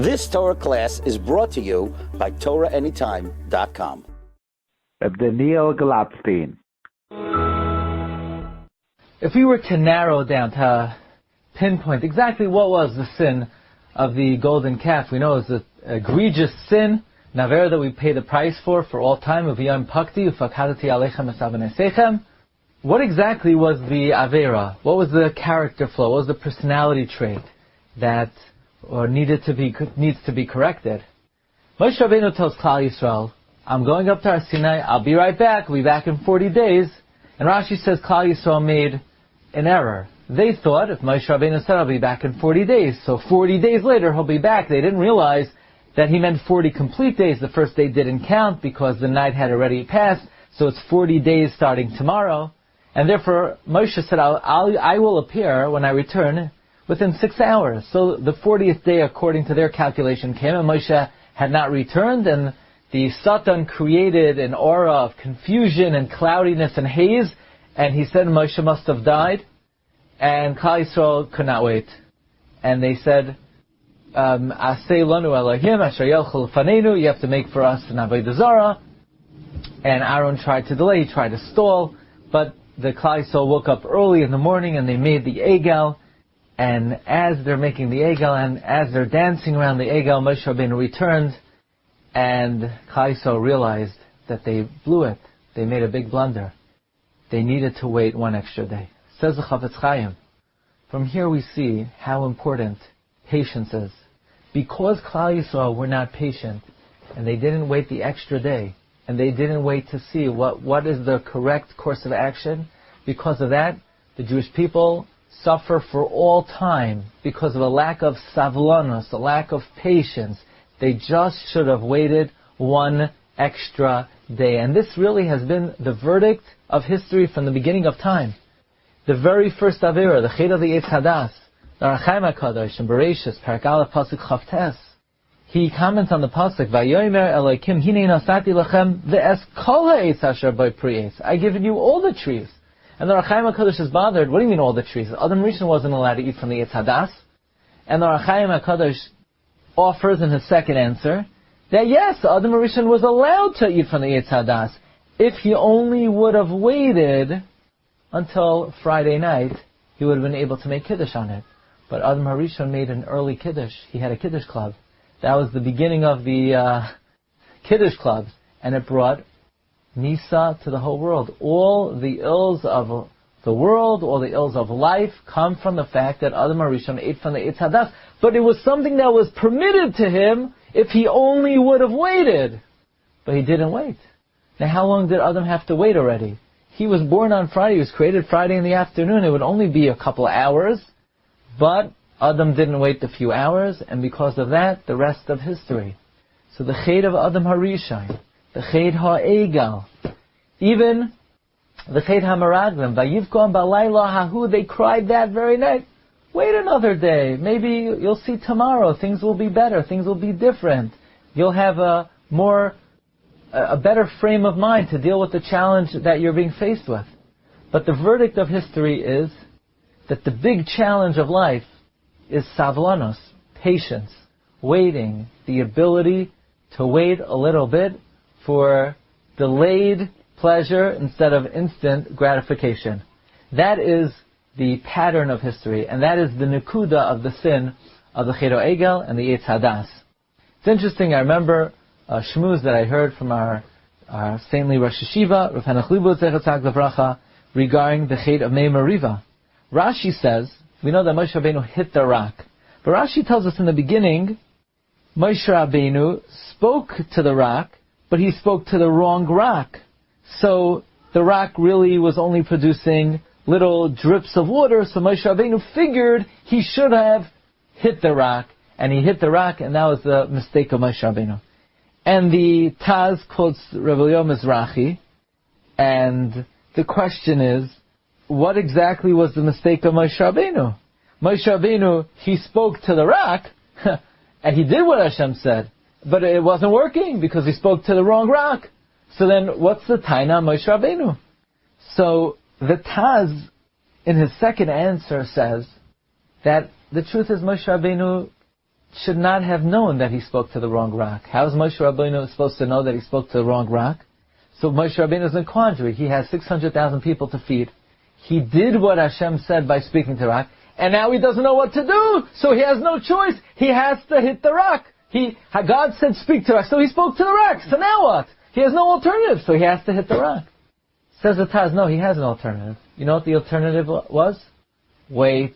This Torah class is brought to you by TorahAnytime.com. Rabbi Glatstein. If we were to narrow down, to pinpoint exactly what was the sin of the golden calf, we know it was an egregious sin, Naver, that we pay the price for all time. What exactly was the Avera? What was the character flaw? What was the personality trait that needs to be corrected? Moshe Rabbeinu tells Klal Yisrael, I'm going up to Har Sinai, I'll be right back, I'll be back in 40 days. And Rashi says Klal Yisrael made an error. They thought if Moshe Rabbeinu said I'll be back in 40 days, so 40 days later he'll be back. They didn't realize that he meant 40 complete days. The first day didn't count because the night had already passed, so it's 40 days starting tomorrow. And therefore Moshe said, I will appear when I return within 6 hours. So the 40th day, according to their calculation, came, and Moshe had not returned, and the Satan created an aura of confusion and cloudiness and haze, and he said Moshe must have died, and Klal Yisrael could not wait. And they said, Asei lanu Elohim asher yelchu lefanenu, you have to make for us an avodah zarah. And Aaron tried to delay, he tried to stall, but the Klal Yisrael woke up early in the morning and they made the egel. And as they're making the egel and as they're dancing around the egel, Moshe Rabbeinu returned, and Klal Yisrael realized that they blew it. They made a big blunder. They needed to wait one extra day. Says the Chafetz Chaim. From here we see how important patience is. Because Klal Yisrael were not patient, and they didn't wait the extra day, and they didn't wait to see what is the correct course of action, because of that, the Jewish people suffer for all time because of a lack of savlanos, a lack of patience. They just should have waited one extra day. And this really has been the verdict of history from the beginning of time. The very first Avera, the Chet of the Eitz Hadas, the Arachaim HaKadosh, in Bereshis, Parak Aleph, Pasuk Chavtes, he comments on the Pasuk, Vayomer Elokim, Hinei Nasati Lachem, Ve'es Kol Ha'etz Asher Bo Pri Eitz. I given you all the trees. And the Arachaim HaKadosh is bothered. What do you mean all the trees? Adam Rishon wasn't allowed to eat from the Eitz Hadas. And the Arachaim HaKadosh offers in his second answer that yes, Adam Rishon was allowed to eat from the Eitz Hadas if he only would have waited until Friday night. He would have been able to make Kiddush on it. But Adam Rishon made an early Kiddush. He had a Kiddush club. That was the beginning of the Kiddush clubs. And it brought Nisa to the whole world. All the ills of the world, all the ills of life come from the fact that Adam Rishon ate from the Eitz Hadas. But it was something that was permitted to him if he only would have waited. But he didn't wait. Now how long did Adam have to wait already? He was born on Friday, he was created Friday in the afternoon. It would only be a couple hours. But Adam didn't wait the few hours, and because of that, the rest of history. So the Chet of Adam Harishon, the Chet HaEgal, even the Chet HaMeraglim, Vayivkom Balayla Hahu, they cried that very night. Wait another day. Maybe you'll see tomorrow. Things will be better. Things will be different. You'll have a better frame of mind to deal with the challenge that you're being faced with. But the verdict of history is that the big challenge of life is savlanos, patience, waiting, the ability to wait a little bit for delayed pleasure instead of instant gratification. That is the pattern of history, and that is the nekuda of the sin of the Chet HaEgel and the Eitz Hadas. It's interesting, I remember shmuz that I heard from our saintly Rosh Yeshiva, Rav Hanoch Liebowitz Zechatzak Levracha, regarding the Chet of Mei Meriva. Rashi says, we know that Moshe Rabbeinu hit the rock. But Rashi tells us in the beginning, Moshe Rabbeinu spoke to the rock, but he spoke to the wrong rock. So the rock really was only producing little drips of water, so Moshe Rabbeinu figured he should have hit the rock, and he hit the rock, and that was the mistake of Moshe Rabbeinu. And the Taz quotes Rabbi Yehuda Mizrahi, and the question is, what exactly was the mistake of Moshe Rabbeinu? Moshe Rabbeinu, he spoke to the rock, and he did what Hashem said, but it wasn't working because he spoke to the wrong rock. So then, what's the taina of Moshe Rabbeinu? So the Taz, in his second answer, says that the truth is Moshe Rabbeinu should not have known that he spoke to the wrong rock. How is Moshe Rabbeinu supposed to know that he spoke to the wrong rock? So Moshe Rabbeinu is in a quandary. He has 600,000 people to feed. He did what Hashem said by speaking to the rock, and now he doesn't know what to do. So he has no choice. He has to hit the rock. God said speak to the rock, so he spoke to the rock. So now what? He has no alternative, so he has to hit the rock. Says the Taz, no, he has an alternative. You know what the alternative was? Wait.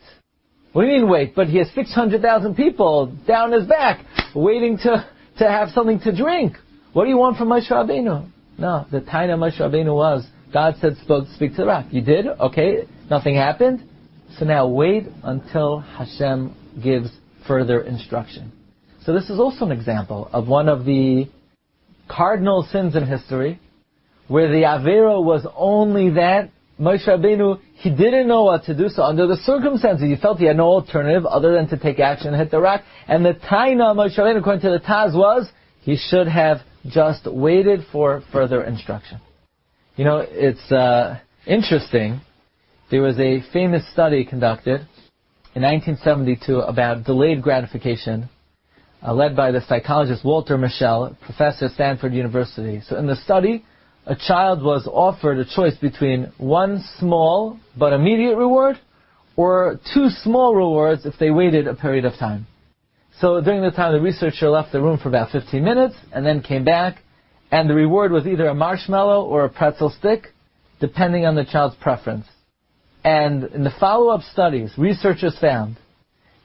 What do you mean wait? But he has 600,000 people down his back waiting to have something to drink. What do you want from Moshe Rabbeinu? No, the Taina of Moshe Rabbeinu was, God said speak to the rock. You did? Okay, nothing happened. So now wait until Hashem gives further instruction. So this is also an example of one of the cardinal sins in history, where the Avera was only that Moshe Rabbeinu, he didn't know what to do, so under the circumstances, he felt he had no alternative other than to take action and hit the rock. And the Taina of Moshe Rabbeinu, according to the Taz, was he should have just waited for further instruction. You know, it's interesting. There was a famous study conducted in 1972 about delayed gratification, led by the psychologist Walter Mischel, professor at Stanford University. So in the study, a child was offered a choice between one small but immediate reward or two small rewards if they waited a period of time. So during the time, the researcher left the room for about 15 minutes and then came back, and the reward was either a marshmallow or a pretzel stick, depending on the child's preference. And in the follow-up studies, researchers found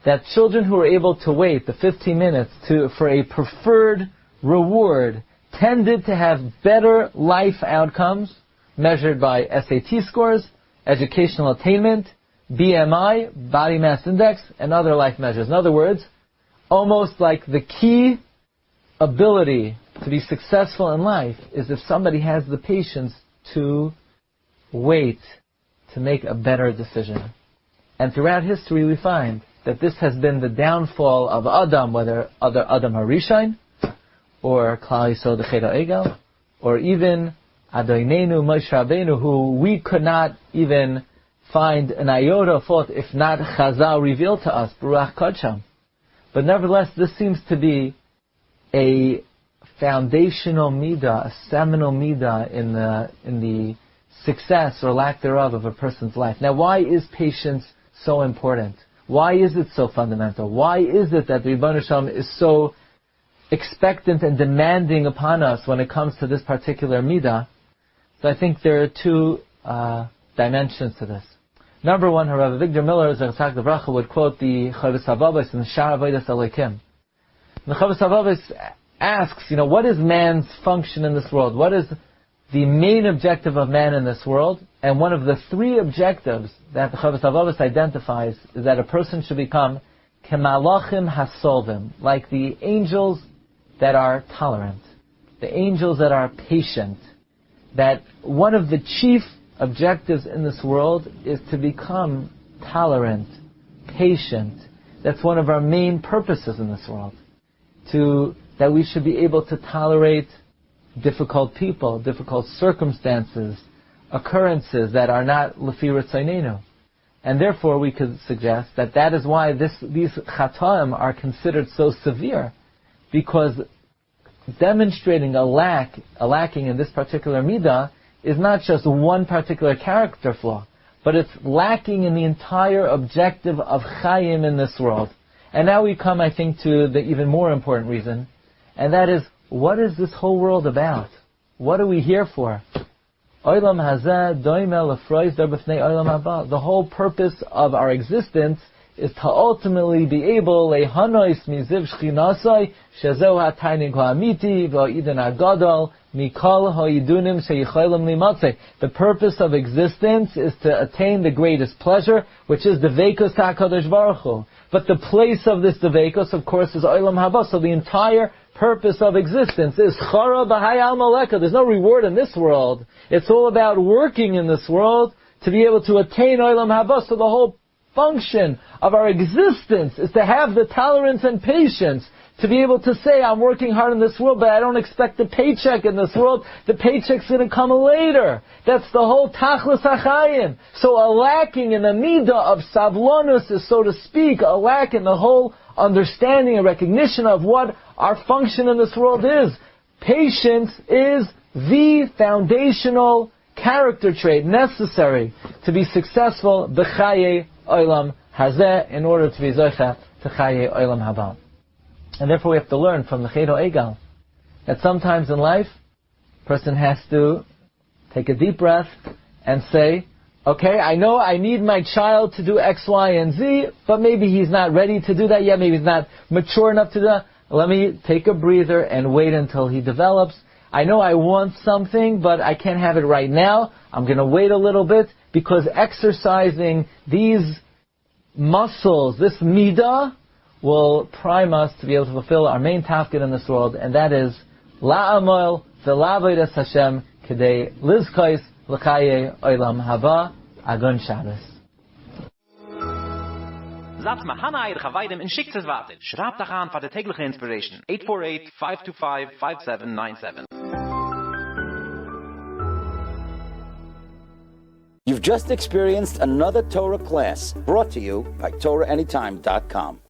that children who were able to wait the 15 minutes for a preferred reward tended to have better life outcomes measured by SAT scores, educational attainment, BMI, body mass index, and other life measures. In other words, almost like the key ability to be successful in life is if somebody has the patience to wait to make a better decision. And throughout history we find that this has been the downfall of Adam, whether Adam HaRishon, or Klal Yisrael D'Cheda Egel, or even Adonenu Moshe Rabbeinu, who we could not even find an iota of fault if not Chazal revealed to us, Baruch Kodsham. But nevertheless, this seems to be a foundational midah, a seminal midah in the success or lack thereof of a person's life. Now, why is patience so important? Why is it so fundamental? Why is it that the Rebbeinu Shalom is so expectant and demanding upon us when it comes to this particular midah? So I think there are two dimensions to this. Number one, Rabbi Victor Miller, Zechak the Bracha, would quote the Chavis Havavos in the Shar Avodas Elokim. The Chavis Havavos asks, what is man's function in this world? What is the main objective of man in this world? And one of the three objectives that the Chavis Havavos identifies is that a person should become kemalachim hasolvim, like the angels that are tolerant, the angels that are patient. That one of the chief objectives in this world is to become tolerant, patient. That's one of our main purposes in this world. That we should be able to tolerate difficult people, difficult circumstances, occurrences that are not lefi ritzonenu. And therefore we could suggest that is why these chataim are considered so severe, because demonstrating a lacking in this particular midah is not just one particular character flaw, but it's lacking in the entire objective of chayim in this world. And now we come, I think, to the even more important reason, and that is, what is this whole world about? What are we here for? Olam hazeh doimel lefrois dar b'fnei olam haba. The whole purpose of our existence is to ultimately be able lehanois miziv shchinasai shezeu hatainig ha'amiti v'ha'iden ha'gadol mikol ha'yidunim sheyicholim limatzei. The purpose of existence is to attain the greatest pleasure, which is the veikos ha'kadosh baruch hu. But the place of this veikos, of course, is olam haba. So the entire purpose of existence is chara b'hai al maleka. There's no reward in this world. It's all about working in this world to be able to attain olam haba. So the whole function of our existence is to have the tolerance and patience To be able to say, I'm working hard in this world, but I don't expect a paycheck in this world. The paycheck's going to come later. That's the whole tachlis hachayim. So a lacking in the midah of savlonus is, so to speak, a lack in the whole understanding and recognition of what our function in this world is. Patience is the foundational character trait necessary to be successful b'chaye olam hazeh, in order to be zocheh to chaye olam haba. And therefore we have to learn from the Chedo Egal that sometimes in life, a person has to take a deep breath and say, okay, I know I need my child to do X, Y, and Z, but maybe he's not ready to do that yet, maybe he's not mature enough to do that. Let me take a breather and wait until he develops. I know I want something, but I can't have it right now. I'm going to wait a little bit, because exercising these muscles, this midah, will prime us to be able to fulfill our main tafkid in this world, and that is la'amol v'la'avodas Hashem k'dei lizkos l'chaye olam haba. Agun Shabbos. Satz ma Hanna ihr Chavaidem in schickt es wartet. Schreibt doch an für die tägliche Inspiration. 848-525-5797. You've just experienced another Torah class brought to you by TorahAnytime.com.